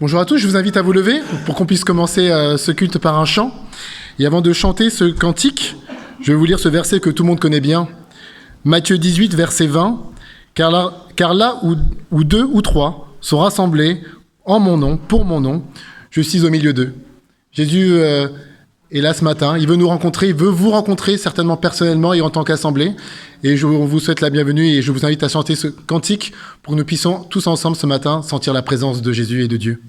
Bonjour à tous, je vous invite à vous lever pour qu'on puisse commencer ce culte par un chant. Et avant de chanter ce cantique, je vais vous lire ce verset que tout le monde connaît bien. Matthieu 18, verset 20. Car là où deux ou trois sont rassemblés en mon nom, pour mon nom, je suis au milieu d'eux. Jésus est là ce matin, il veut nous rencontrer, il veut vous rencontrer certainement personnellement et en tant qu'assemblée. Et on vous souhaite la bienvenue et je vous invite à chanter ce cantique pour que nous puissions tous ensemble ce matin sentir la présence de Jésus et de Dieu.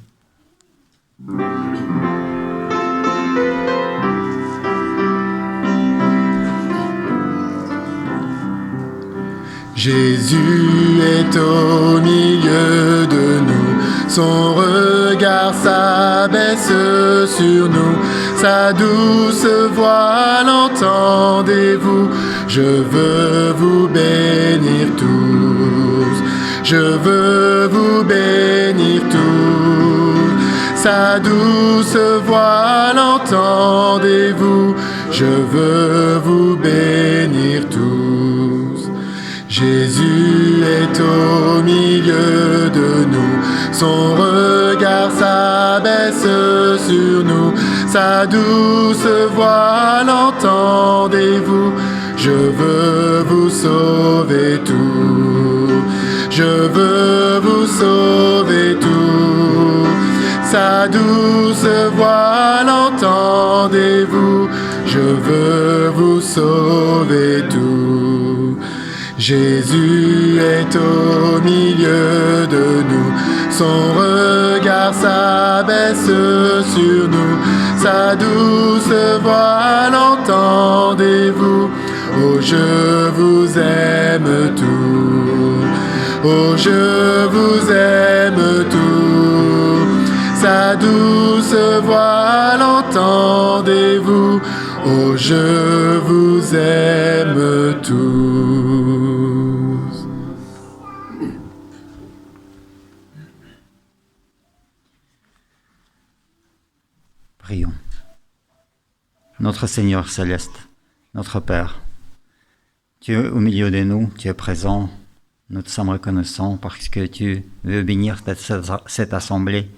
Jésus est au milieu de nous, son regard s'abaisse sur nous, sa douce voix l'entendez-vous, je veux vous bénir tous, je veux vous bénir tous, sa douce voix l'entendez-vous, je veux vous bénir tous. Jésus est au milieu de nous, son regard s'abaisse sur nous, sa douce voix l'entendez-vous, je veux vous sauver tous, je veux vous sauver tous, sa douce voix l'entendez-vous, je veux vous sauver tous. Jésus est au milieu de nous, son regard s'abaisse sur nous, sa douce voix l'entendez-vous, oh je vous aime tous, oh je vous aime tous, sa douce voix l'entendez-vous, oh je vous aime tous. Prions. Notre Seigneur céleste, notre Père, tu es au milieu de nous, tu es présent, nous te sommes reconnaissants parce que tu veux bénir cette assemblée,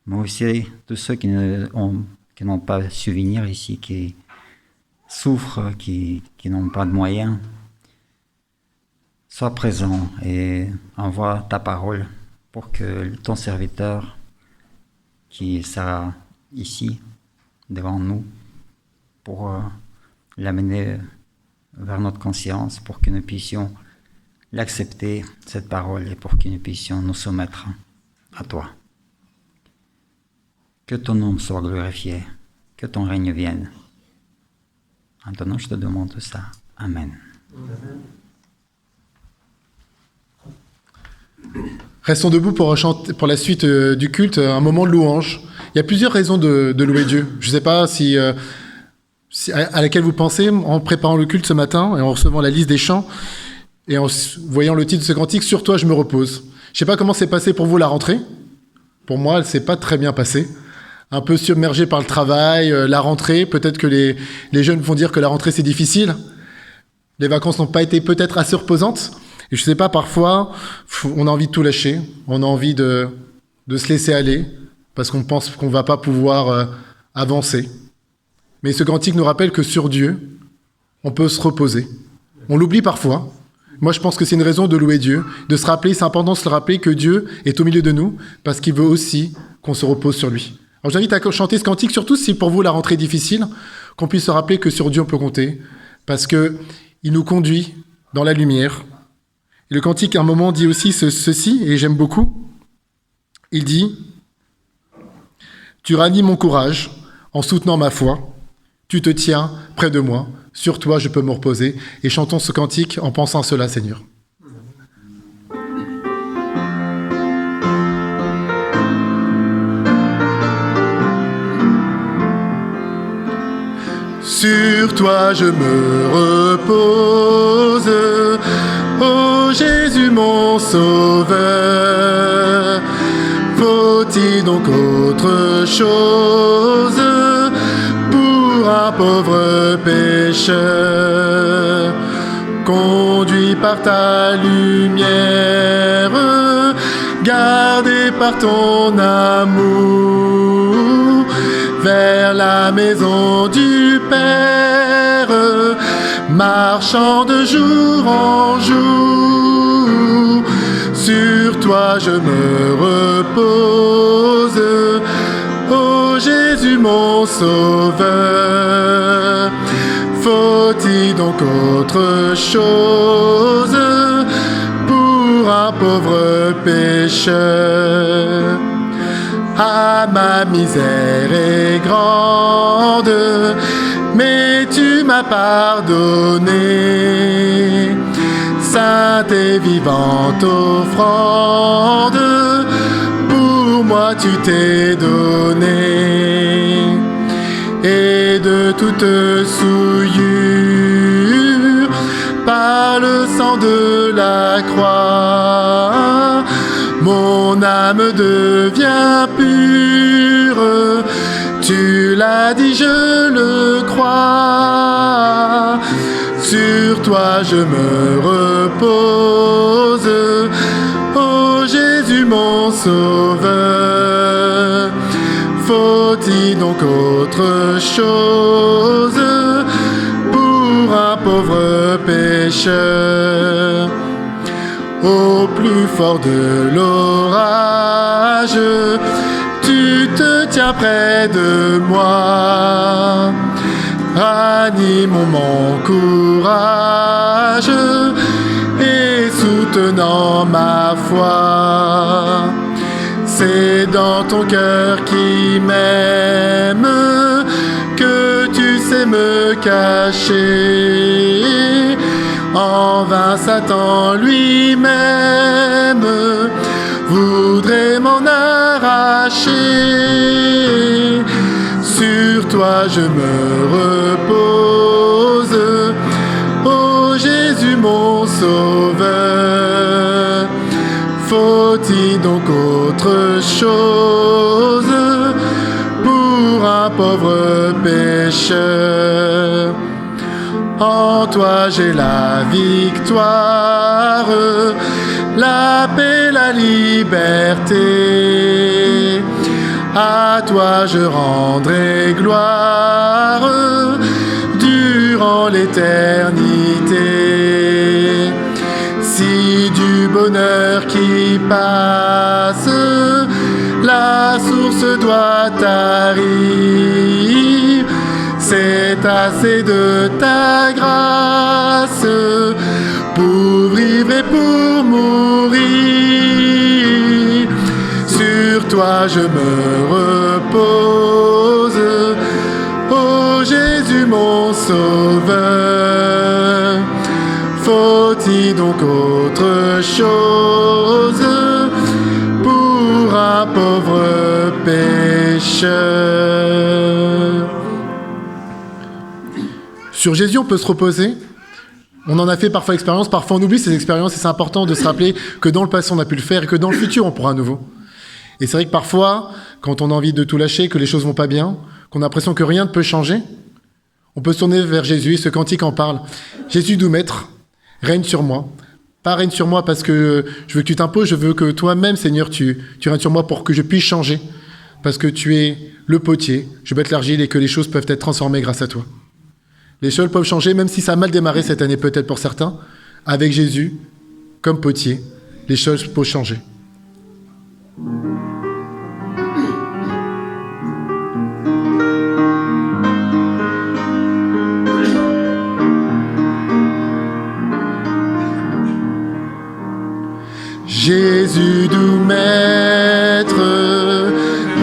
mais aussi tous ceux qui n'ont pas su venir ici, qui souffrent, qui n'ont pas de moyens. Sois présent et envoie ta parole pour que ton serviteur qui sera ici, devant nous, pour l'amener vers notre conscience, pour que nous puissions l'accepter, cette parole, et pour que nous puissions nous soumettre à toi. Que ton nom soit glorifié, que ton règne vienne. En ton nom, je te demande tout ça. Amen. Restons debout pour la suite du culte, un moment de louange. Il y a plusieurs raisons de louer Dieu. Je ne sais pas si à laquelle vous pensez en préparant le culte ce matin et en recevant la liste des chants et en voyant le titre de ce cantique, « Sur toi je me repose ». Je ne sais pas comment s'est passé pour vous la rentrée. Pour moi, elle ne s'est pas très bien passée. Un peu submergé par le travail, la rentrée. Peut-être que les jeunes vont dire que la rentrée c'est difficile. Les vacances n'ont pas été peut-être assez reposantes. Et je ne sais pas, parfois, on a envie de tout lâcher. On a envie de se laisser aller parce qu'on pense qu'on ne va pas pouvoir avancer. Mais ce cantique nous rappelle que sur Dieu, on peut se reposer. On l'oublie parfois. Moi, je pense que c'est une raison de louer Dieu, de se rappeler, c'est important de se rappeler que Dieu est au milieu de nous parce qu'il veut aussi qu'on se repose sur lui. Alors, j'invite à chanter ce cantique, surtout si pour vous la rentrée est difficile, qu'on puisse se rappeler que sur Dieu on peut compter parce qu'il nous conduit dans la lumière. Et le cantique, à un moment, dit aussi ceci, et j'aime beaucoup. Il dit « Tu ranimes mon courage en soutenant ma foi. Tu te tiens près de moi. Sur toi, je peux me reposer. » Et chantons ce cantique en pensant à cela, Seigneur. Sur toi, je me repose. Ô Jésus mon sauveur, faut-il donc autre chose pour un pauvre pécheur? Conduit par ta lumière, gardé par ton amour, vers la maison du Père, marchant de jour en jour. Sur toi je me repose, ô Jésus mon Sauveur. Faut-il donc autre chose pour un pauvre pécheur? Ah, ma misère est grande, mais tu m'as pardonné. Sainte et vivante offrande, pour moi tu t'es donné. Et de toute souillure, par le sang de la croix, mon âme devient pure. Tu l'as dit, je le crois. Sur toi je me repose, ô Jésus mon Sauveur. Faut-il donc autre chose pour un pauvre pécheur? Au plus fort de l'orage, tu te tiens près de moi. Ranime mon courage et soutenant ma foi. C'est dans ton cœur qui m'aime que tu sais me cacher. En vain Satan lui-même voudrait m'en arracher. Sur toi je me repose, ô Jésus mon Sauveur. Faut-il donc autre chose pour un pauvre pécheur? En toi j'ai la victoire, la paix, la liberté. À toi je rendrai gloire durant l'éternité. Si du bonheur qui passe, la source doit tarir, c'est assez de ta grâce pour vivre et pour mourir. Sur toi je me repose, ô Jésus mon Sauveur. Faut-il donc autre chose pour un pauvre pécheur? Sur Jésus, on peut se reposer. On en a fait parfois expérience, parfois on oublie ces expériences, et c'est important de se rappeler que dans le passé on a pu le faire et que dans le futur on pourra à nouveau. Et c'est vrai que parfois, quand on a envie de tout lâcher, que les choses vont pas bien, qu'on a l'impression que rien ne peut changer, on peut se tourner vers Jésus et ce cantique en parle. Jésus, doux maître, règne sur moi. Pas règne sur moi parce que je veux que tu t'imposes, je veux que toi-même, Seigneur, tu règnes sur moi pour que je puisse changer. Parce que tu es le potier, je vais être l'argile et que les choses peuvent être transformées grâce à toi. Les choses peuvent changer, même si ça a mal démarré cette année peut-être pour certains. Avec Jésus, comme potier, les choses peuvent changer. Jésus, doux maître,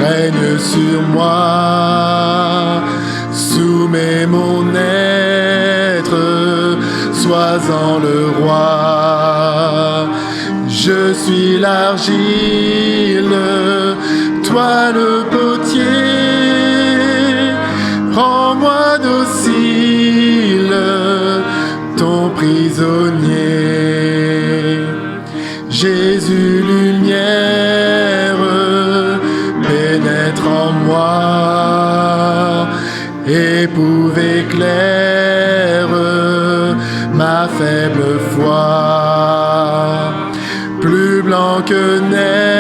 règne sur moi, soumets mon être, sois-en le roi. Je suis l'argile, toi le potier, rends-moi docile, ton prisonnier. Jésus, lumière, pénètre en moi, éprouve, éclaire ma faible foi. Plus blanc que neige,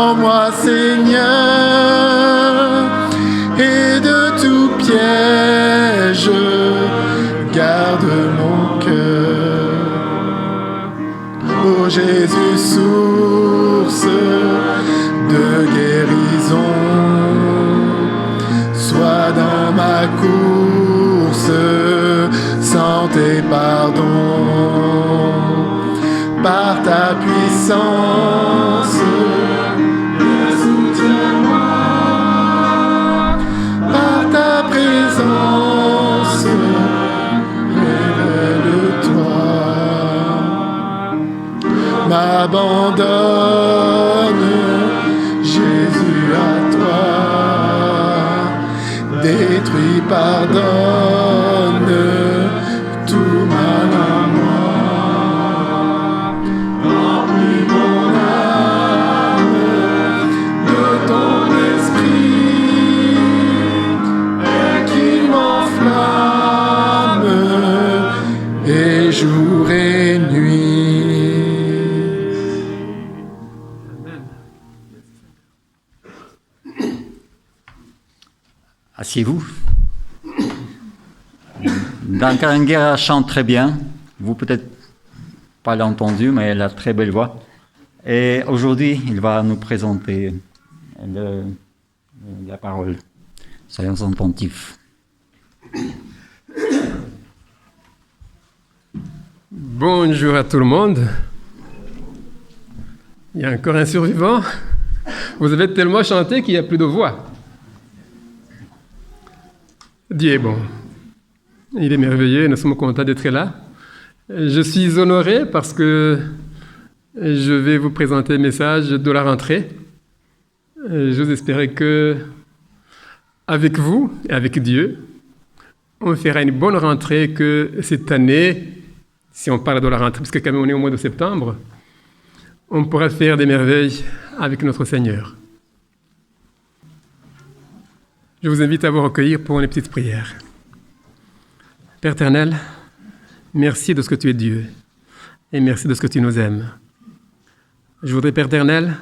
Défends-moi, Seigneur, et de tout piège, garde mon cœur. Ô Jésus, source de guérison, sois dans ma course, santé, pardon, par ta puissance, soutiens-moi, par ta présence, révèle-toi, m'abandonne, Jésus, à toi, détruis, pardonne tout mal en moi. Remplis mon âme de ton esprit et qu'il m'enflamme et jour et nuit. Asseyez-vous. Dan Karenguera chante très bien. Vous peut-être pas l'avez entendu, mais elle a très belle voix. Et aujourd'hui, il va nous présenter la parole. Soyons attentifs. Bonjour à tout le monde. Il y a encore un survivant. Vous avez tellement chanté qu'il n'y a plus de voix. Dieu est bon. Il est merveilleux, nous sommes contents d'être là. Je suis honoré parce que je vais vous présenter le message de la rentrée. J'ose espérer que, avec vous et avec Dieu, on fera une bonne rentrée, que cette année, si on parle de la rentrée, parce que quand même on est au mois de septembre, on pourra faire des merveilles avec notre Seigneur. Je vous invite à vous recueillir pour une petite prière. Père éternel, merci de ce que tu es Dieu et merci de ce que tu nous aimes. Je voudrais, Père éternel,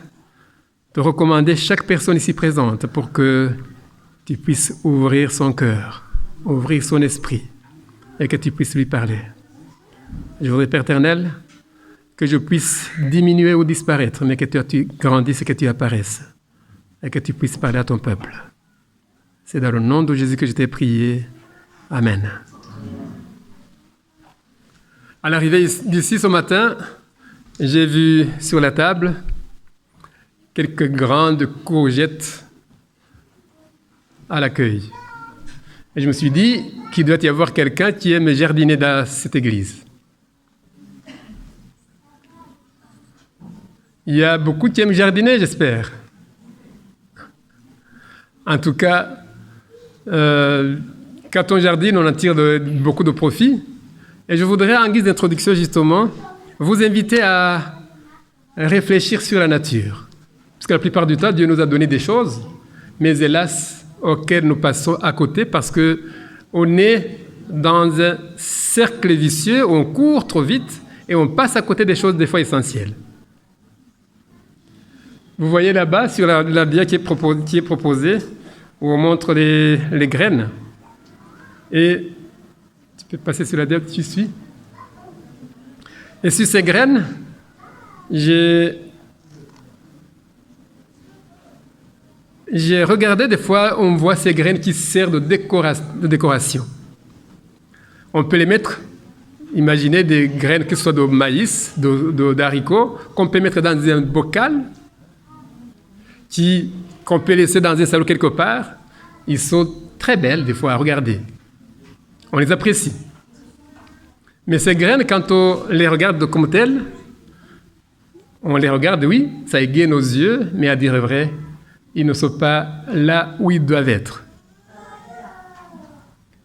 te recommander chaque personne ici présente pour que tu puisses ouvrir son cœur, ouvrir son esprit et que tu puisses lui parler. Je voudrais, Père éternel, que je puisse diminuer ou disparaître, mais que tu grandisses et que tu apparaisses et que tu puisses parler à ton peuple. C'est dans le nom de Jésus que je t'ai prié. Amen. À l'arrivée d'ici ce matin, j'ai vu sur la table quelques grandes courgettes à l'accueil. Et je me suis dit qu'il doit y avoir quelqu'un qui aime jardiner dans cette église. Il y a beaucoup qui aiment jardiner, j'espère. En tout cas, quand on jardine, on en tire beaucoup de profit. Et je voudrais, en guise d'introduction justement, vous inviter à réfléchir sur la nature. Parce que la plupart du temps, Dieu nous a donné des choses, mais hélas, auxquelles nous passons à côté parce qu'on est dans un cercle vicieux où on court trop vite et on passe à côté des choses des fois essentielles. Vous voyez là-bas, sur la dia qui est proposée, où on montre les graines. Et tu peux passer sur la dia, tu suis. Et sur ces graines, j'ai regardé, des fois, on voit ces graines qui servent de décoration. On peut les mettre, imaginez des graines, que ce soit de maïs, d'haricots, qu'on peut mettre dans un bocal, qu'on peut laisser dans un salon quelque part. Ils sont très belles, des fois, à regarder. On les apprécie. Mais ces graines, quand on les regarde comme telles, on les regarde, oui, ça égaye nos yeux, mais à dire vrai, ils ne sont pas là où ils doivent être.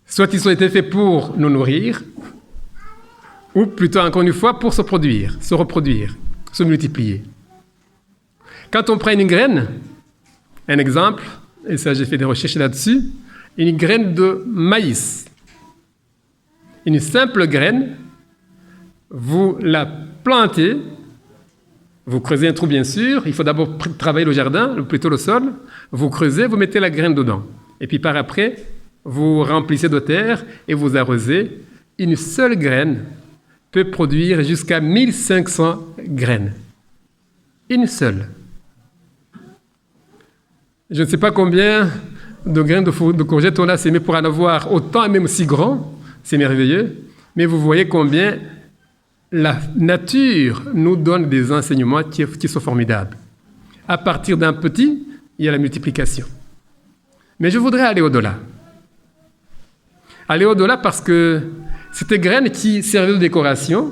Soit ils ont été faits pour nous nourrir, ou plutôt, encore une fois, pour se produire, se reproduire, se multiplier. Quand on prend une graine, un exemple, et ça j'ai fait des recherches là-dessus, une graine de maïs. Une simple graine, vous la plantez Vous creusez un trou, bien sûr. Il faut d'abord travailler le jardin, ou plutôt le sol. Vous creusez, vous mettez la graine dedans. Et puis par après, vous remplissez de terre et vous arrosez. Une seule graine peut produire jusqu'à 1500 graines. Une seule. Je ne sais pas combien de graines de courgettes on a semé pour en avoir autant et même si grand. C'est merveilleux. Mais vous voyez combien la nature nous donne des enseignements qui sont formidables. À partir d'un petit, il y a la multiplication. Mais je voudrais aller au-delà. Aller au-delà parce que c'était graines qui servaient de décoration.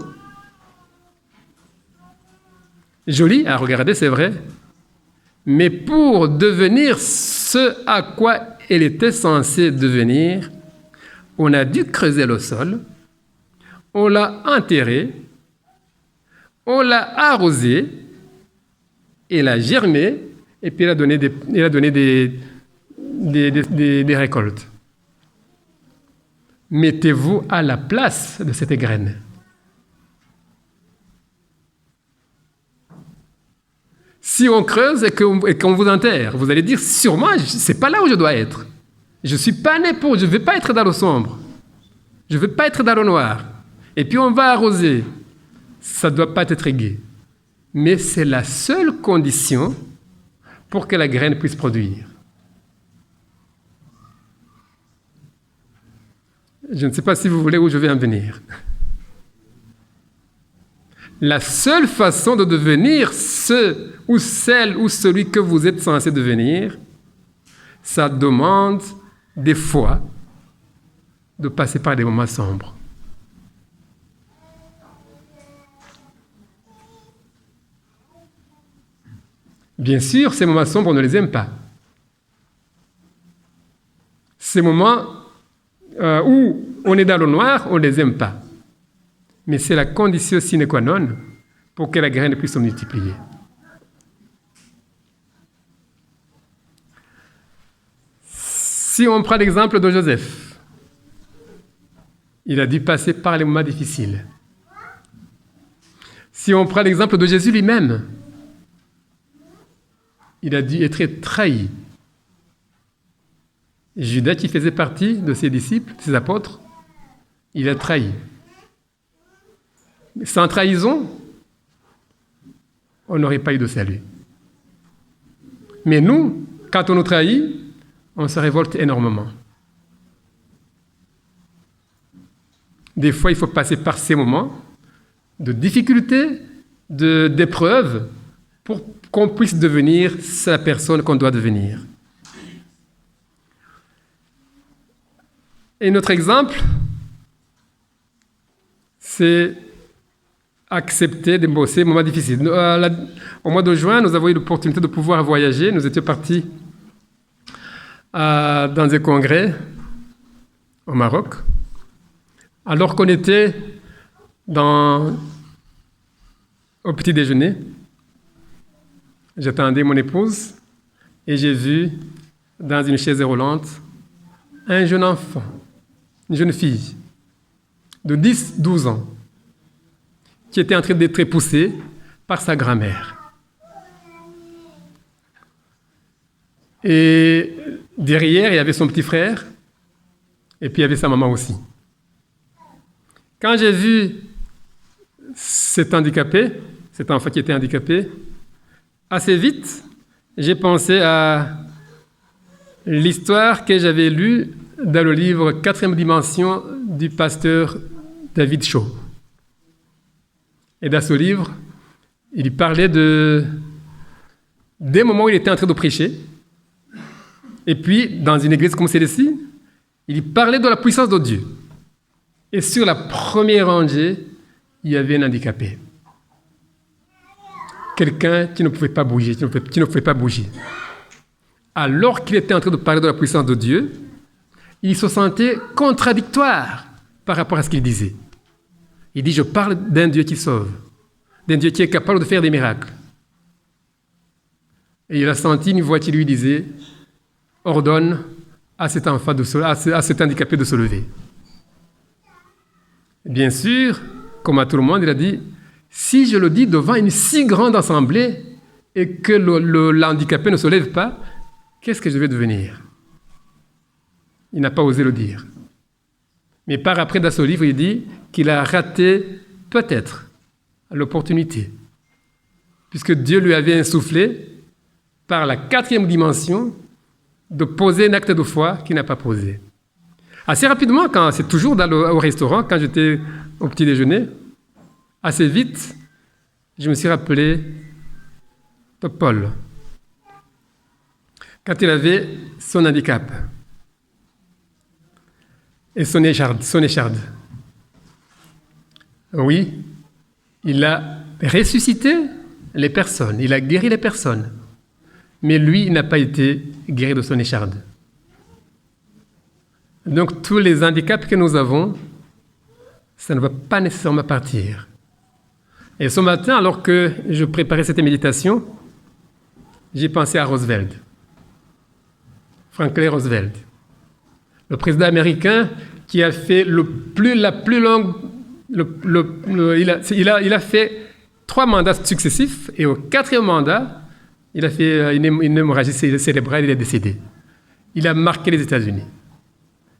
Jolie à regarder, c'est vrai. Mais pour devenir ce à quoi elle était censée devenir, on a dû creuser le sol, on l'a enterré, on l'a arrosé, elle a germé, et puis elle a donné des récoltes. Mettez-vous à la place de cette graine. Si on creuse et qu'on vous enterre, vous allez dire, sûrement, ce n'est pas là où je dois être. Je ne suis pas né pour, je ne vais pas être dans le sombre. Je ne veux pas être dans le noir. Et puis on va arroser. Ça ne doit pas être gai. Mais c'est la seule condition pour que la graine puisse produire. Je ne sais pas si vous voulez où je vais en venir. La seule façon de devenir ce ou celle ou celui que vous êtes censé devenir, ça demande des fois de passer par des moments sombres. Bien sûr, ces moments sombres, on ne les aime pas. Ces moments où on est dans le noir, on ne les aime pas. Mais c'est la condition sine qua non pour que la graine puisse se multiplier. Si on prend l'exemple de Joseph, il a dû passer par les moments difficiles. Si on prend l'exemple de Jésus lui-même, il a dû être trahi. Judas, qui faisait partie de ses disciples, ses apôtres, il a trahi. Sans trahison, on n'aurait pas eu de salut. Mais nous, quand on nous trahit, on se révolte énormément. Des fois, il faut passer par ces moments de difficulté, d'épreuve, pour qu'on puisse devenir la personne qu'on doit devenir. Et notre exemple, c'est accepter de bosser moments difficiles. Au mois de juin, nous avons eu l'opportunité de pouvoir voyager. Nous étions partis dans un congrès au Maroc. Alors qu'on était au petit déjeuner, j'attendais mon épouse et j'ai vu dans une chaise roulante un jeune enfant, une jeune fille de 10-12 ans qui était en train d'être poussée par sa grand-mère. Et derrière, il y avait son petit frère et puis il y avait sa maman aussi. Quand j'ai vu cet enfant qui était handicapé, assez vite, j'ai pensé à l'histoire que j'avais lue dans le livre 4e dimension du pasteur David Shaw. Et dans ce livre, il parlait des moments où il était en train de prêcher. Et puis, dans une église comme celle-ci, il parlait de la puissance de Dieu. Et sur la première rangée, il y avait un handicapé. Quelqu'un qui ne pouvait pas bouger, qui ne pouvait pas bouger. Alors qu'il était en train de parler de la puissance de Dieu, il se sentait contradictoire par rapport à ce qu'il disait. Il dit, je parle d'un Dieu qui sauve, d'un Dieu qui est capable de faire des miracles. Et il a senti une voix qui lui disait, ordonne à cet enfant, à cet handicapé de se lever. Bien sûr, comme à tout le monde, il a dit, Si je le dis devant une si grande assemblée et que l'handicapé ne se lève pas, qu'est-ce que je vais devenir? Il n'a pas osé le dire. Mais par après, dans ce livre, il dit qu'il a raté peut-être l'opportunité, puisque Dieu lui avait insufflé par la 4e dimension de poser un acte de foi qu'il n'a pas posé. Assez rapidement, c'est toujours au restaurant, quand j'étais au petit déjeuner, assez vite, je me suis rappelé de Paul, quand il avait son handicap et son écharde. Oui, il a ressuscité les personnes, il a guéri les personnes, mais lui, il n'a pas été guéri de son écharde. Donc, tous les handicaps que nous avons, ça ne va pas nécessairement partir. Et ce matin, alors que je préparais cette méditation, j'ai pensé à Roosevelt, Franklin Roosevelt, le président américain qui a fait la plus longue... il a fait 3 mandats successifs, et au 4e mandat, il a fait une hémorragie cérébrale, il est décédé. Il a marqué les États-Unis.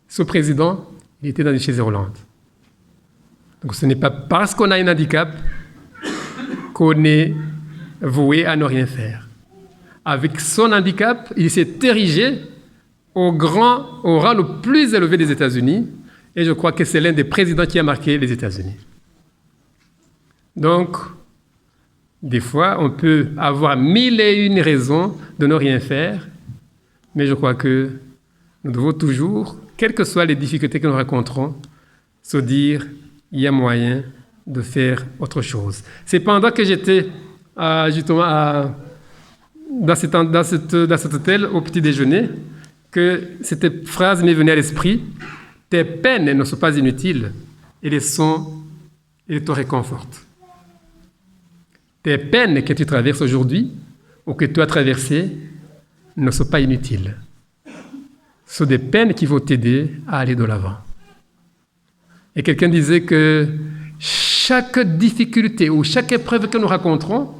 Ce président, il était dans une chaise roulante. Donc ce n'est pas parce qu'on a un handicap qu'on est voué à ne rien faire. Avec son handicap, il s'est érigé au rang le plus élevé des États-Unis, et je crois que c'est l'un des présidents qui a marqué les États-Unis. Donc, des fois, on peut avoir 1001 raisons de ne rien faire, mais je crois que nous devons toujours, quelles que soient les difficultés que nous rencontrons, se dire, il y a moyen de faire autre chose. C'est pendant que j'étais justement dans cet hôtel au petit déjeuner que cette phrase m'est venue à l'esprit. Tes peines ne sont pas inutiles, elles te réconfortent. Tes peines que tu traverses aujourd'hui ou que tu as traversées ne sont pas inutiles. Ce sont des peines qui vont t'aider à aller de l'avant. Et quelqu'un disait que chaque difficulté ou chaque épreuve que nous rencontrons,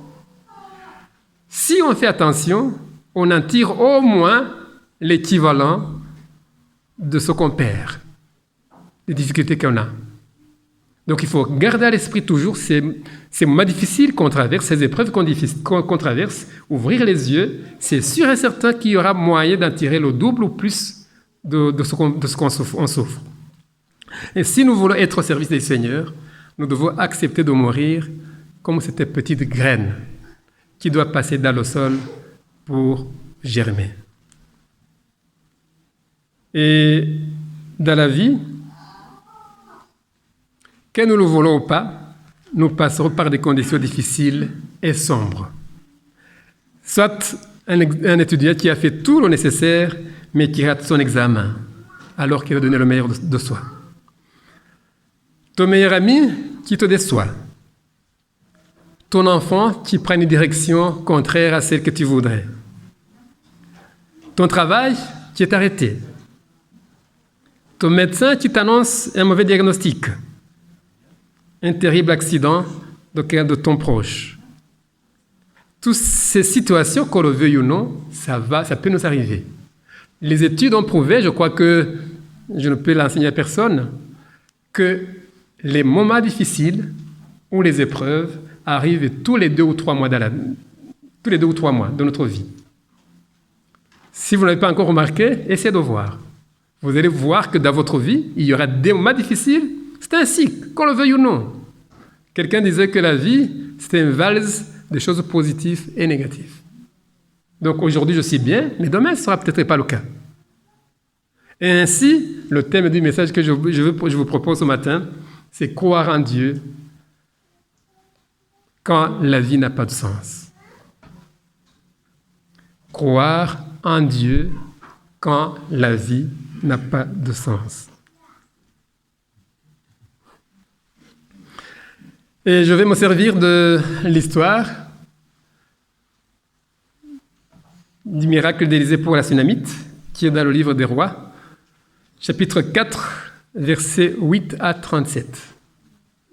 si on fait attention, on en tire au moins l'équivalent de ce qu'on perd, des difficultés qu'on a. Donc il faut garder à l'esprit toujours ces moments difficiles qu'on traverse, ces épreuves qu'on traverse, ouvrir les yeux, c'est sûr et certain qu'il y aura moyen d'en tirer le double ou plus de ce qu'on souffre. Et si nous voulons être au service du Seigneur, nous devons accepter de mourir comme cette petite graine qui doit passer dans le sol pour germer. Et dans la vie, que nous le voulons ou pas, nous passerons par des conditions difficiles et sombres. Soit un étudiant qui a fait tout le nécessaire, mais qui rate son examen, alors qu'il a donné le meilleur de soi. Ton meilleur ami qui te déçoit. Ton enfant qui prend une direction contraire à celle que tu voudrais. Ton travail qui est arrêté. Ton médecin qui t'annonce un mauvais diagnostic. Un terrible accident de ton proche. Toutes ces situations, qu'on le veuille ou non, ça peut nous arriver. Les études ont prouvé, je crois que je ne peux l'enseigner à personne, que les moments difficiles ou les épreuves arrivent tous les 2 ou 3 mois de notre vie. Si vous ne l'avez pas encore remarqué, essayez de voir. Vous allez voir que dans votre vie, il y aura des moments difficiles. C'est un cycle, qu'on le veuille ou non. Quelqu'un disait que la vie, c'est une valse de choses positives et négatives. Donc aujourd'hui, je suis bien, mais demain, ce ne sera peut-être pas le cas. Et ainsi, le thème du message que je vous propose ce matin, c'est croire en Dieu quand la vie n'a pas de sens. Croire en Dieu quand la vie n'a pas de sens. Et je vais me servir de l'histoire du miracle d'Élisée pour la Sunamite, qui est dans le livre des Rois, chapitre 4, versets 8 à 37.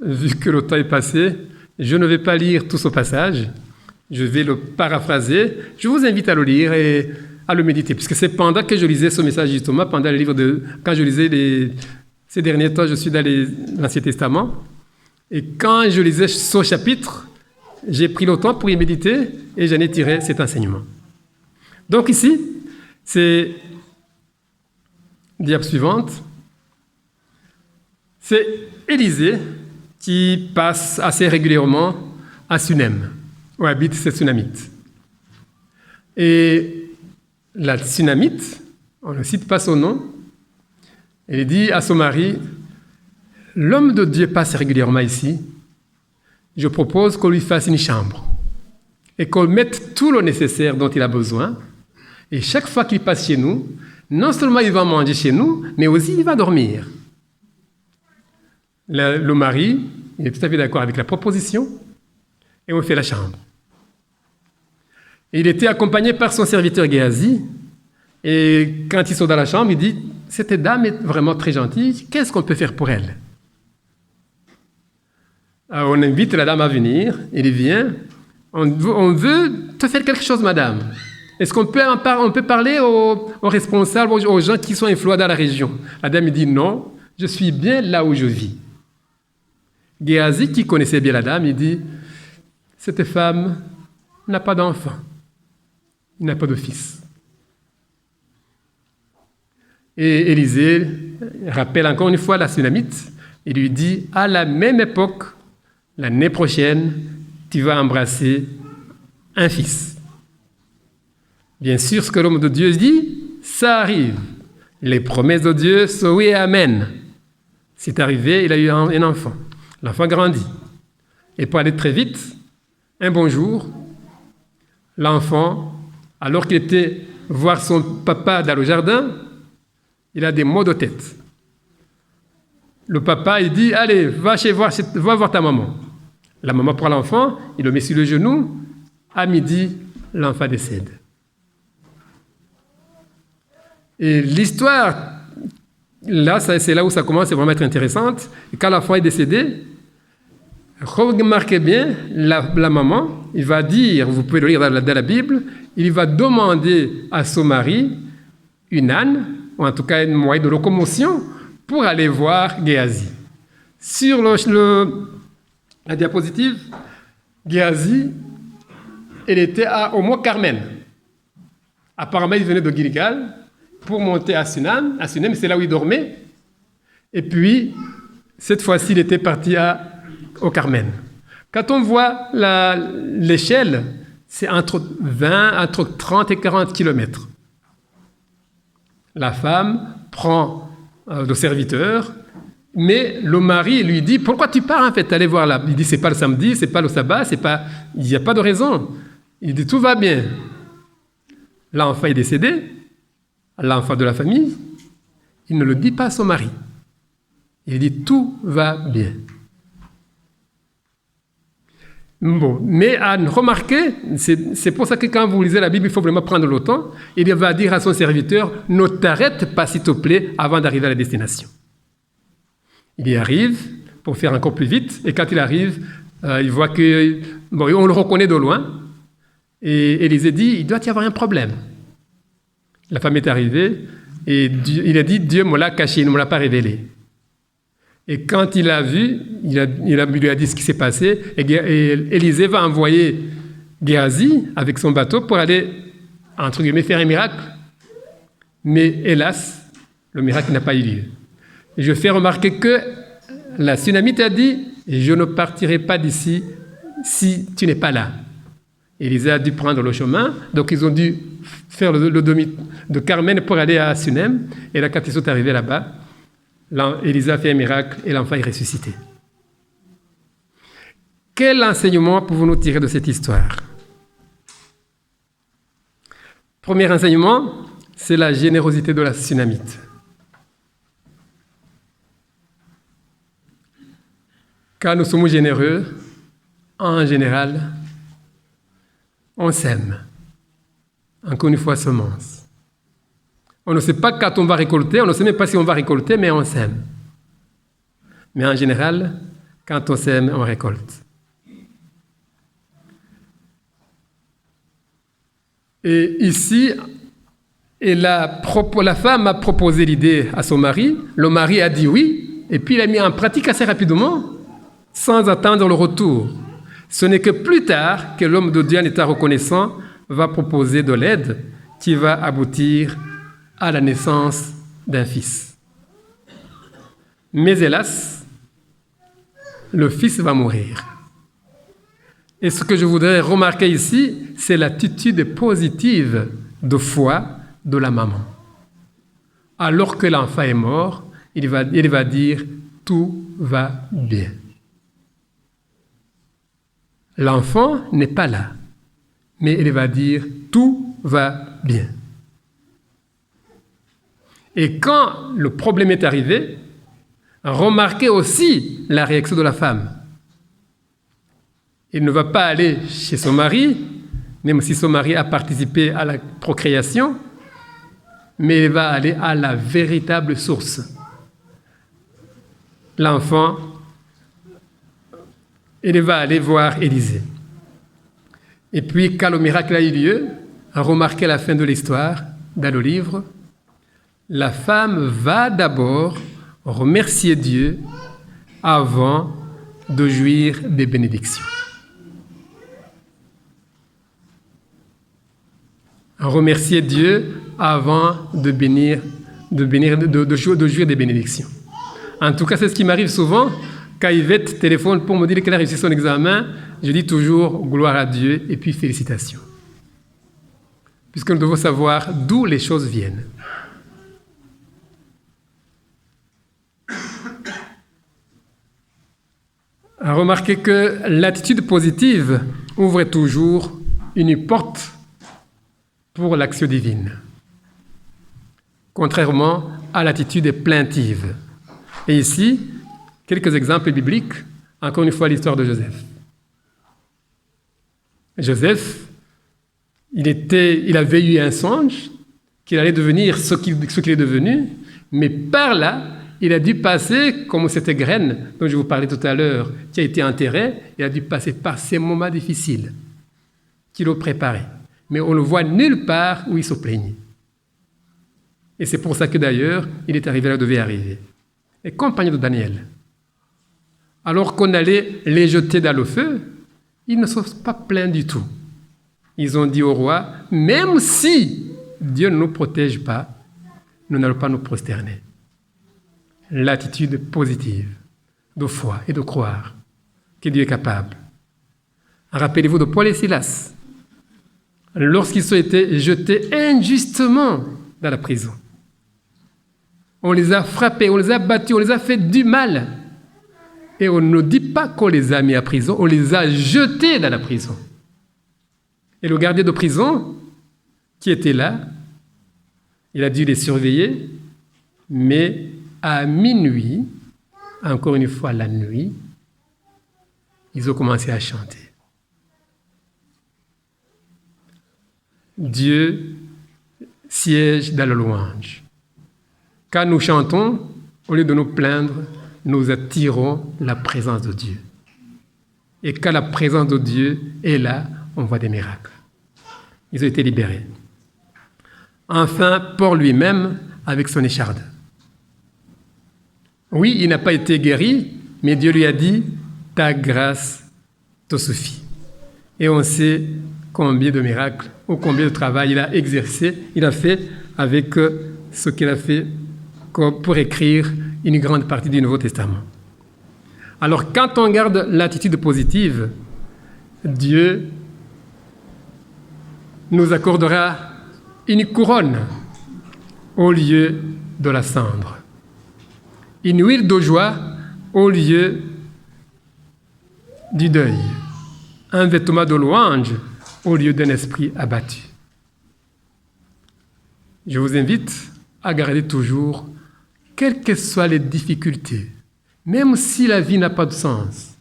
Vu que le temps est passé, Je ne vais pas lire tout ce passage, je vais le paraphraser. Je vous invite à le lire et à le méditer, puisque c'est pendant que je lisais ce message justement, pendant le livre quand je lisais ces derniers temps, je suis dans l'Ancien Testament, et quand je lisais ce chapitre, j'ai pris le temps pour y méditer et j'en ai tiré cet enseignement. Donc ici, c'est diapo suivante, c'est Élisée qui passe assez régulièrement à Sunem, où habitent ces Sunamites. Et la Sunamite, on ne cite pas son nom, elle dit à son mari, « L'homme de Dieu passe régulièrement ici, je propose qu'on lui fasse une chambre et qu'on mette tout le nécessaire dont il a besoin. Et chaque fois qu'il passe chez nous, non seulement il va manger chez nous, mais aussi il va dormir. » Le mari, il est tout à fait d'accord avec la proposition et on fait la chambre. Et il était accompagné par son serviteur Géasi. Et quand ils sont dans la chambre, il dit « Cette dame est vraiment très gentille, qu'est-ce qu'on peut faire pour elle ?» Alors on invite la dame à venir, elle vient. On veut te faire quelque chose, madame. Est-ce qu'on peut parler aux responsables, aux gens qui sont influents dans la région? La dame dit non, je suis bien là où je vis. Géasi, qui connaissait bien la dame, il dit cette femme n'a pas d'enfant, il n'a pas de fils. Et Élisée rappelle encore une fois la Sunamite et lui dit à la même époque, l'année prochaine, tu vas embrasser un fils. Bien sûr, ce que l'homme de Dieu dit, ça arrive. Les promesses de Dieu sont oui et amen. C'est arrivé, il a eu un enfant. L'enfant grandit. Et pour aller très vite, un bon jour, l'enfant, alors qu'il était voir son papa dans le jardin, il a des maux de tête. Le papa, il dit, allez, va voir ta maman. La maman prend l'enfant, il le met sur le genou. À midi, l'enfant décède. Et l'histoire, là, c'est là où ça commence à vraiment être intéressante. Et quand l'enfant est décédé, remarquez bien, la maman, il va dire, vous pouvez le lire dans la Bible, il va demander à son mari une âne, ou en tout cas un moyen de locomotion, pour aller voir Géasi. Sur la diapositive, Géasi, elle était au mont Carmel. Apparemment, il venait de Gilgal pour monter à Sunem. À Sunem, c'est là où il dormait. Et puis, cette fois-ci, il était parti au Carmel. Quand on voit l'échelle, c'est entre 30 et 40 kilomètres. La femme prend le serviteur, mais le mari lui dit « Pourquoi tu pars en fait, aller voir là ?» Il dit « C'est pas le samedi, c'est pas le sabbat, il n'y a pas de raison. » Il dit « Tout va bien. » L'enfant est décédé, l'enfant de la famille, il ne le dit pas à son mari. Il dit « Tout va bien. » Bon, mais à remarquer, c'est pour ça que quand vous lisez la Bible, il faut vraiment prendre le temps. Il va dire à son serviteur, ne t'arrête pas s'il te plaît avant d'arriver à la destination. Il y arrive pour faire encore plus vite, et quand il arrive, il voit que, bon, on le reconnaît de loin, et Élisée dit, il doit y avoir un problème. La femme est arrivée, et il a dit, Dieu me l'a caché, il ne me l'a pas révélé. Et quand il a vu, il lui a dit ce qui s'est passé, et Élisée va envoyer Géasi avec son bateau pour aller, entre guillemets, faire un miracle. Mais hélas, le miracle n'a pas eu lieu. Et je fais remarquer que la Sunamite a dit « Je ne partirai pas d'ici si tu n'es pas là ». Élisée a dû prendre le chemin, donc ils ont dû faire le demi de Carmel pour aller à Sunem. Et là, quand ils sont arrivés là-bas, Élisée a fait un miracle et l'enfant est ressuscité. Quel enseignement pouvons-nous tirer de cette histoire? Premier enseignement, c'est la générosité de la Sunamite. Quand nous sommes généreux, en général, on sème. Encore une fois, semence. On ne sait pas quand on va récolter, on ne sait même pas si on va récolter, mais on sème. Mais en général, quand on sème, on récolte. Et ici, la femme a proposé l'idée à son mari, le mari a dit oui, et puis il a mis en pratique assez rapidement, sans attendre le retour. Ce n'est que plus tard que l'homme de Dieu, en état reconnaissant, va proposer de l'aide qui va aboutir à la naissance d'un fils. Mais hélas, le fils va mourir. Et ce que je voudrais remarquer ici, c'est l'attitude positive de foi de la maman. Alors que l'enfant est mort, il va dire « tout va bien ». L'enfant n'est pas là, mais il va dire « tout va bien ». Et quand le problème est arrivé, remarquez aussi la réaction de la femme. Il ne va pas aller chez son mari, même si son mari a participé à la procréation, mais il va aller à la véritable source. L'enfant, il va aller voir Élisée. Et puis, quand le miracle a eu lieu, remarquez la fin de l'histoire dans le livre, la femme va d'abord remercier Dieu avant de jouir des bénédictions. Remercier Dieu avant de jouir des bénédictions. En tout cas, c'est ce qui m'arrive souvent quand Yvette téléphone pour me dire qu'elle a réussi son examen. Je dis toujours gloire à Dieu et puis félicitations. Puisque nous devons savoir d'où les choses viennent. Remarquez que l'attitude positive ouvre toujours une porte pour l'action divine, contrairement à l'attitude plaintive. Et ici, quelques exemples bibliques, encore une fois l'histoire de Joseph. Joseph, il avait eu un songe qu'il allait devenir ce qu'il est devenu, mais par là, il a dû passer, comme cette graine dont je vous parlais tout à l'heure, qui a été enterrée, il a dû passer par ces moments difficiles qui l'ont préparé. Mais on ne le voit nulle part où il se plaignait. Et c'est pour ça que d'ailleurs, il est arrivé là où il devait arriver. Les compagnons de Daniel, alors qu'on allait les jeter dans le feu, ils ne se sont pas plaints du tout. Ils ont dit au roi, même si Dieu ne nous protège pas, nous n'allons pas nous prosterner. L'attitude positive de foi et de croire que Dieu est capable. Rappelez-vous de Paul et Silas, lorsqu'ils ont été jetés injustement dans la prison. On les a frappés, on les a battus, on les a fait du mal. Et on ne dit pas qu'on les a mis à prison, on les a jetés dans la prison. Et le gardien de prison, qui était là, il a dû les surveiller, mais à minuit, encore une fois la nuit, ils ont commencé à chanter. Dieu siège dans la louange. Quand nous chantons, au lieu de nous plaindre, nous attirons la présence de Dieu. Et quand la présence de Dieu est là, on voit des miracles. Ils ont été libérés. Enfin, Paul lui-même, avec son écharde. Oui, il n'a pas été guéri, mais Dieu lui a dit « Ta grâce te suffit ». Et on sait combien de miracles ou combien de travail il a exercé, il a fait avec ce qu'il a fait pour écrire une grande partie du Nouveau Testament. Alors, quand on garde l'attitude positive, Dieu nous accordera une couronne au lieu de la cendre, une huile de joie au lieu du deuil, un vêtement de louange au lieu d'un esprit abattu. Je vous invite à garder toujours, quelles que soient les difficultés, même si la vie n'a pas de sens,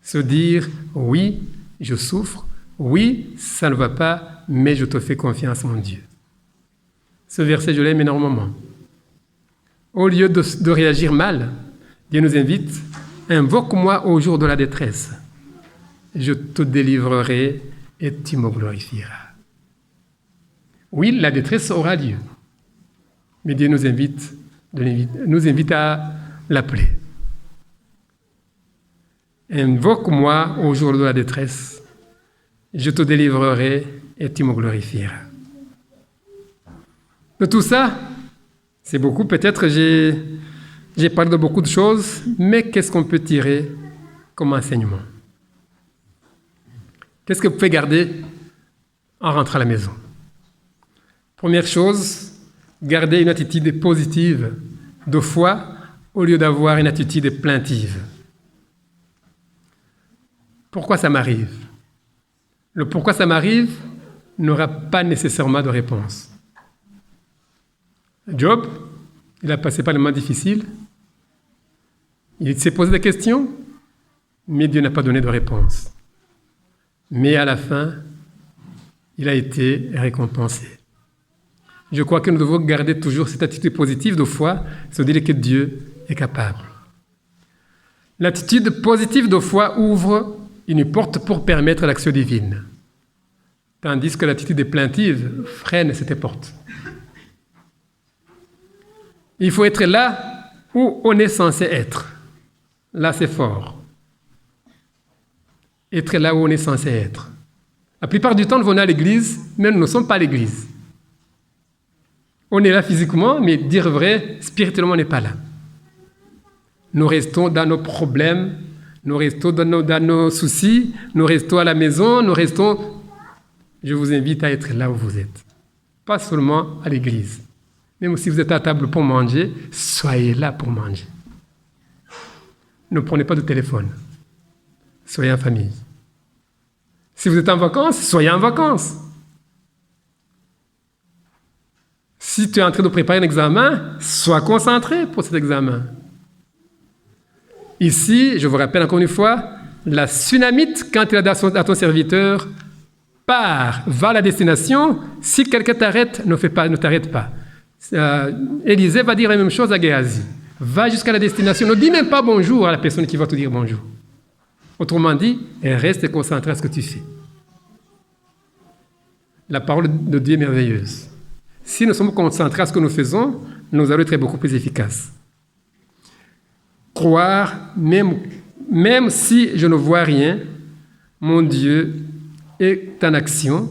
se dire « Oui, je souffre, oui, ça ne va pas, mais je te fais confiance, mon Dieu. » Ce verset, je l'aime énormément. Au lieu de réagir mal, Dieu nous invite « Invoque-moi au jour de la détresse. Je te délivrerai et tu me glorifieras. » Oui, la détresse aura lieu. Mais Dieu nous invite à l'appeler. Invoque-moi au jour de la détresse, je te délivrerai et tu me glorifieras. De tout ça, c'est beaucoup, peut-être j'ai parlé de beaucoup de choses, mais qu'est-ce qu'on peut tirer comme enseignement? Qu'est-ce que vous pouvez garder en rentrant à la maison? Première chose, garder une attitude positive de foi au lieu d'avoir une attitude plaintive. Pourquoi ça m'arrive? Le pourquoi ça m'arrive n'aura pas nécessairement de réponse. Job, il a passé par des moments difficiles. Il s'est posé des questions, mais Dieu n'a pas donné de réponse. Mais à la fin, il a été récompensé. Je crois que nous devons garder toujours cette attitude positive de foi, se dire que Dieu est capable. L'attitude positive de foi ouvre une porte pour permettre l'action divine, tandis que l'attitude plaintive freine cette porte. Il faut être là où on est censé être. Là, c'est fort. Être là où on est censé être. La plupart du temps, nous venons à l'église, mais nous ne sommes pas à l'église. On est là physiquement, mais dire vrai, spirituellement, on n'est pas là. Nous restons dans nos problèmes, nous restons dans nos soucis, nous restons à la maison, nous restons... Je vous invite à être là où vous êtes. Pas seulement à l'église. Même si vous êtes à table pour manger, soyez là pour manger. Ne prenez pas de téléphone. Soyez en famille. Si vous êtes en vacances, soyez en vacances. Si tu es en train de préparer un examen, sois concentré pour cet examen. Ici, je vous rappelle encore une fois, la Sunamite, quand il a dit à ton serviteur, pars, va à la destination, si quelqu'un t'arrête, ne t'arrête pas. Élisée va dire la même chose à Géasi. Va jusqu'à la destination, ne dis même pas bonjour à la personne qui va te dire bonjour. Autrement dit, reste concentré à ce que tu fais. La parole de Dieu est merveilleuse. Si nous sommes concentrés à ce que nous faisons, nous allons être beaucoup plus efficaces. Croire, même si je ne vois rien, mon Dieu est en action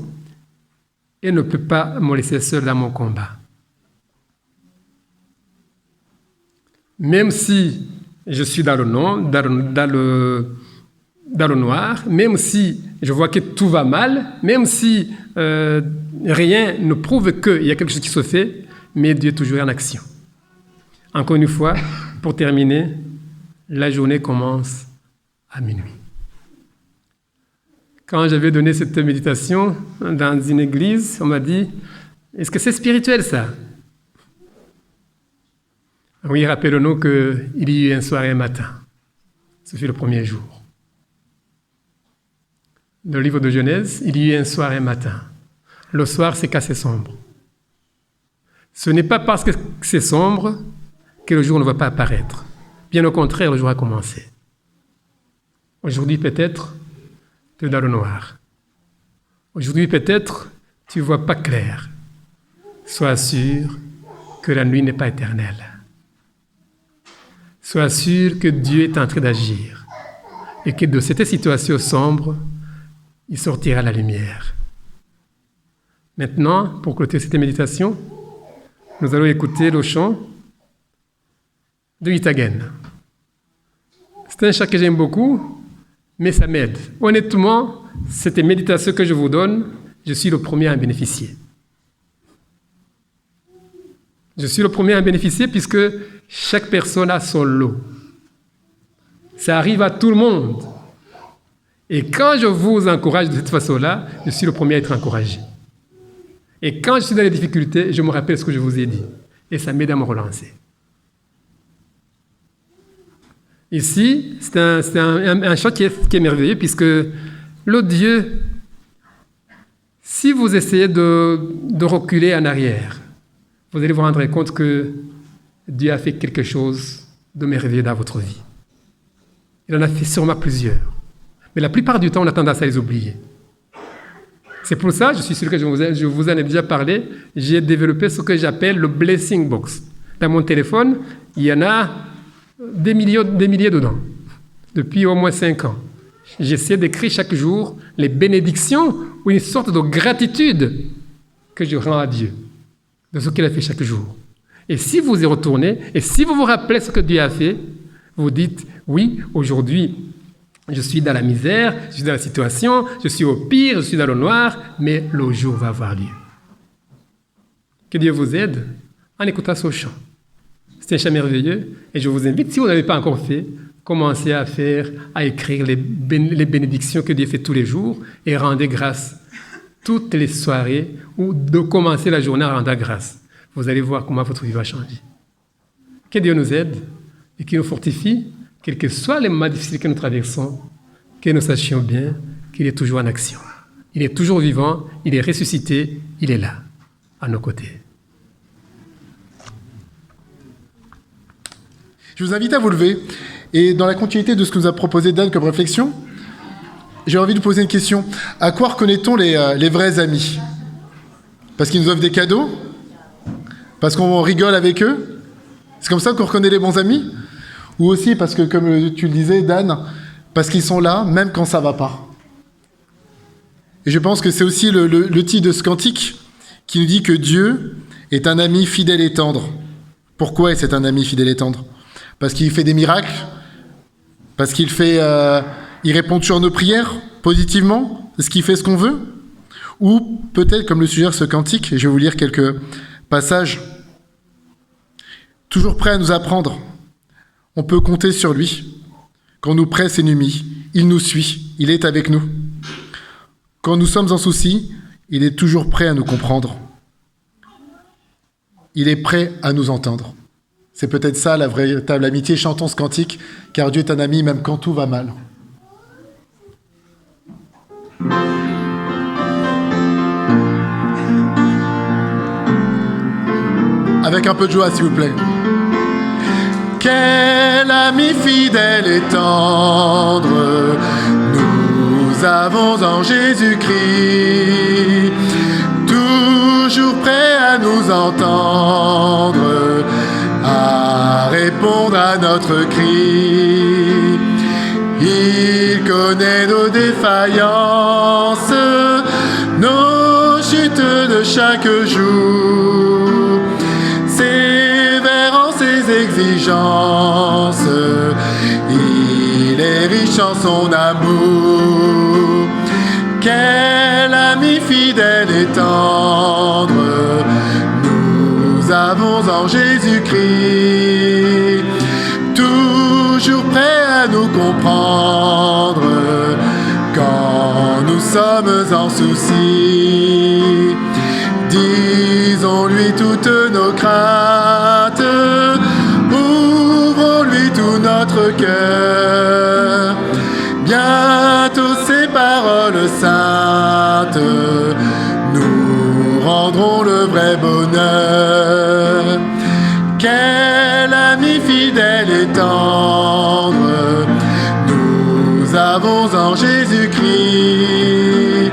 et ne peut pas me laisser seul dans mon combat. Même si je suis dans le noir, même si je vois que tout va mal, même si rien ne prouve qu'il y a quelque chose qui se fait, mais Dieu est toujours en action. Encore une fois, pour terminer, la journée commence à minuit. Quand j'avais donné cette méditation dans une église, on m'a dit, est-ce que c'est spirituel ça? Oui, rappelons-nous qu'il y a eu un soir et un matin. Ce fut le premier jour. Dans le livre de Genèse, il y a eu un soir et un matin. Le soir, c'est qu'assez sombre. Ce n'est pas parce que c'est sombre que le jour ne va pas apparaître. Bien au contraire, le jour a commencé. Aujourd'hui, peut-être, tu es dans le noir. Aujourd'hui, peut-être, tu ne vois pas clair. Sois sûr que la nuit n'est pas éternelle. Sois sûr que Dieu est en train d'agir et que de cette situation sombre, il sortira la lumière. Maintenant, pour clôturer cette méditation, nous allons écouter le chant de Itagen. C'est un chant que j'aime beaucoup, mais ça m'aide. Honnêtement, cette méditation que je vous donne, je suis le premier à en bénéficier. Je suis le premier à en bénéficier puisque chaque personne a son lot. Ça arrive à tout le monde. Et quand je vous encourage de cette façon-là, je suis le premier à être encouragé. Et quand je suis dans les difficultés, je me rappelle ce que je vous ai dit. Et ça m'aide à me relancer. Ici, c'est un chant qui est merveilleux puisque le Dieu, si vous essayez de reculer en arrière, vous allez vous rendre compte que Dieu a fait quelque chose de merveilleux dans votre vie. Il en a fait sûrement plusieurs. Mais la plupart du temps, on a tendance à les oublier. C'est pour ça, je suis sûr que je vous en ai déjà parlé, j'ai développé ce que j'appelle le Blessing Box. Dans mon téléphone, il y en a des milliers dedans, depuis au moins 5 ans. J'essaie d'écrire chaque jour les bénédictions ou une sorte de gratitude que je rends à Dieu de ce qu'il a fait chaque jour. Et si vous y retournez, et si vous vous rappelez ce que Dieu a fait, vous dites, oui, aujourd'hui, je suis dans la misère, je suis dans la situation, je suis au pire, je suis dans le noir, mais le jour va avoir lieu. Que Dieu vous aide en écoutant ce chant. C'est un chant merveilleux, et je vous invite, si vous n'avez pas encore fait, commencez à écrire les bénédictions que Dieu fait tous les jours, et rendez grâce toutes les soirées, ou de commencer la journée à rendre grâce. Vous allez voir comment votre vie va changer. Que Dieu nous aide et qu'il nous fortifie, quels que soient les moments difficiles que nous traversons, que nous sachions bien qu'il est toujours en action. Il est toujours vivant, il est ressuscité, il est là, à nos côtés. Je vous invite à vous lever. Et dans la continuité de ce que nous a proposé Dan comme réflexion, j'ai envie de vous poser une question. À quoi reconnaît-on les vrais amis? Parce qu'ils nous offrent des cadeaux? Parce qu'on rigole avec eux? C'est comme ça qu'on reconnaît les bons amis? Ou aussi parce que, comme tu le disais, Dan, parce qu'ils sont là, même quand ça ne va pas. Et je pense que c'est aussi le titre de ce cantique qui nous dit que Dieu est un ami fidèle et tendre. Pourquoi est-ce un ami fidèle et tendre? Parce qu'il fait des miracles? Parce qu'il il répond toujours à nos prières positivement? Est-ce qu'il fait ce qu'on veut? Ou peut-être, comme le suggère ce cantique, et je vais vous lire quelques passages, toujours prêt à nous apprendre. On peut compter sur lui. Quand nous presse ennemis, il nous suit, il est avec nous. Quand nous sommes en souci, il est toujours prêt à nous comprendre. Il est prêt à nous entendre. C'est peut-être ça la véritable amitié. Chantons ce cantique, car Dieu est un ami même quand tout va mal. Avec un peu de joie, s'il vous plaît. Quel ami fidèle et tendre nous avons en Jésus-Christ, toujours prêt à nous entendre, à répondre à notre cri. Il connaît nos défaillances, nos chutes de chaque jour, sévère en ses exigences, il est riche en son amour. Quel ami fidèle et tendre nous avons en Jésus-Christ, toujours prêt à nous comprendre quand nous sommes en souci. Disons-lui toutes nos craintes, ouvrons-lui tout notre cœur. Bientôt ces paroles saintes nous rendront le vrai bonheur. Quel ami fidèle et tendre nous avons en Jésus-Christ,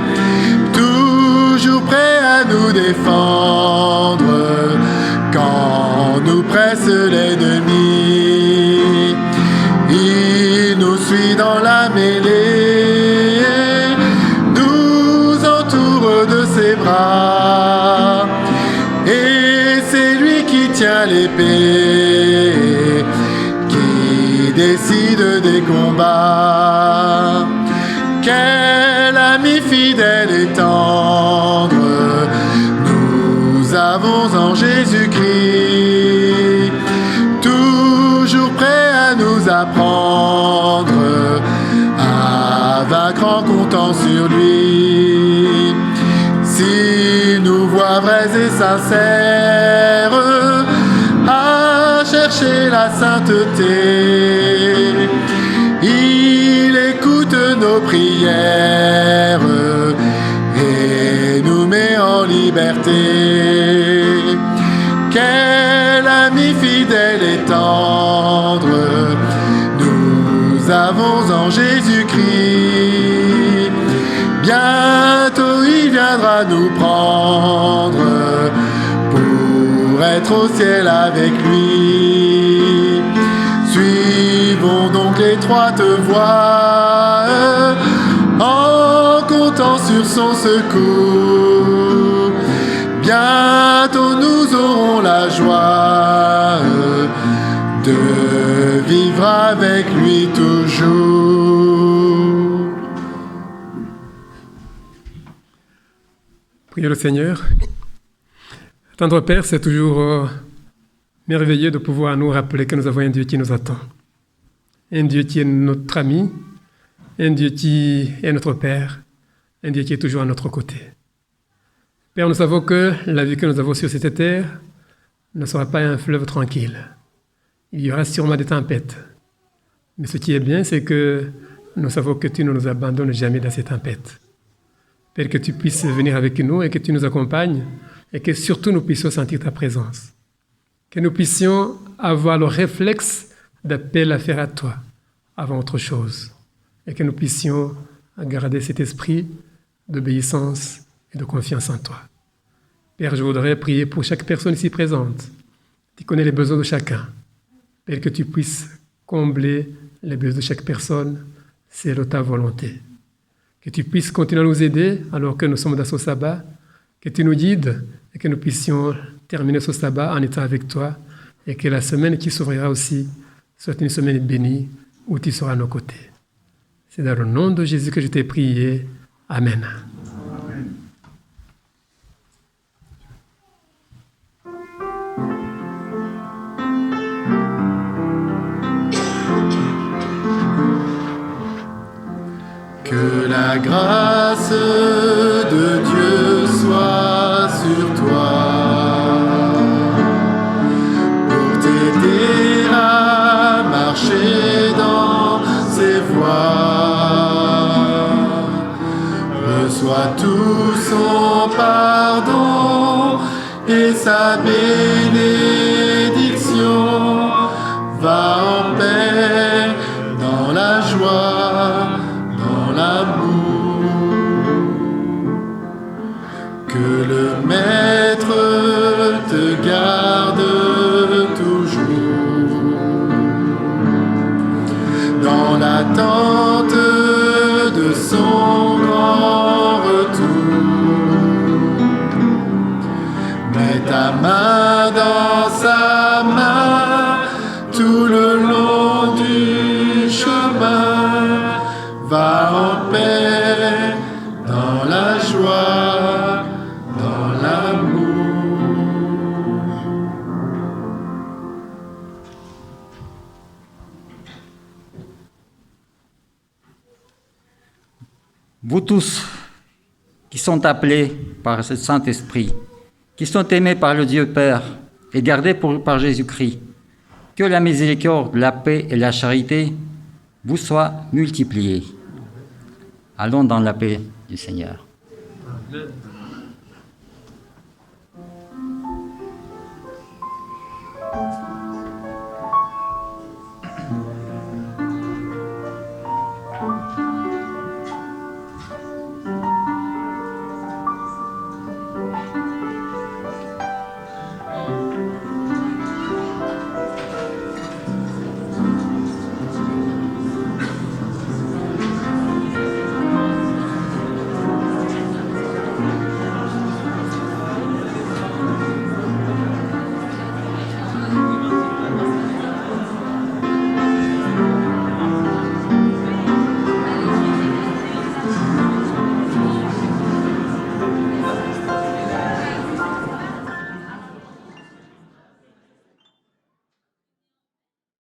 toujours prêt à nous défendre quand nous presse l'ennemi. Il nous suit dans la mêlée, nous entoure de ses bras, et c'est lui qui tient l'épée, qui décide des combats. Quel ami fidèle et tendre nous avons en Jésus-Christ, toujours prêt à nous apprendre à vaincre en comptant sur lui. S'il nous voit vrais et sincères à chercher la sainteté, il écoute nos prières et nous met en liberté. Quel ami fidèle et tendre nous avons en Jésus-Christ, bientôt il vient nous prendre pour être au ciel avec lui. Suivons donc l'étroite voie en comptant sur son secours. Bientôt nous aurons la joie de vivre avec lui toujours. Priez le Seigneur. Tendre Père, c'est toujours merveilleux de pouvoir nous rappeler que nous avons un Dieu qui nous attend. Un Dieu qui est notre ami, un Dieu qui est notre Père, un Dieu qui est toujours à notre côté. Père, nous savons que la vie que nous avons sur cette terre ne sera pas un fleuve tranquille. Il y aura sûrement des tempêtes. Mais ce qui est bien, c'est que nous savons que tu ne nous abandonnes jamais dans ces tempêtes. Père, que tu puisses venir avec nous et que tu nous accompagnes et que surtout nous puissions sentir ta présence. Que nous puissions avoir le réflexe d'appel à faire à toi avant autre chose. Et que nous puissions garder cet esprit d'obéissance et de confiance en toi. Père, je voudrais prier pour chaque personne ici présente. Tu connais les besoins de chacun. Père, que tu puisses combler les besoins de chaque personne, c'est de ta volonté. Que tu puisses continuer à nous aider alors que nous sommes dans ce sabbat, que tu nous guides et que nous puissions terminer ce sabbat en étant avec toi et que la semaine qui s'ouvrira aussi soit une semaine bénie où tu seras à nos côtés. C'est dans le nom de Jésus que je t'ai prié. Amen. Que la grâce de Dieu soit sur toi pour t'aider à marcher dans ses voies. Reçois tout son pardon et sa bénédiction. Va en paix dans la joie, l'amour, que le Maître te garde toujours dans l'attente de son grand retour. Mets ta main dans sa main tout le long du chemin. Va en paix, dans la joie, dans l'amour. Vous tous qui sont appelés par ce Saint-Esprit, qui sont aimés par le Dieu Père et gardés par Jésus-Christ, que la miséricorde, la paix et la charité vous soient multipliées. Allons dans la paix du Seigneur. Amen.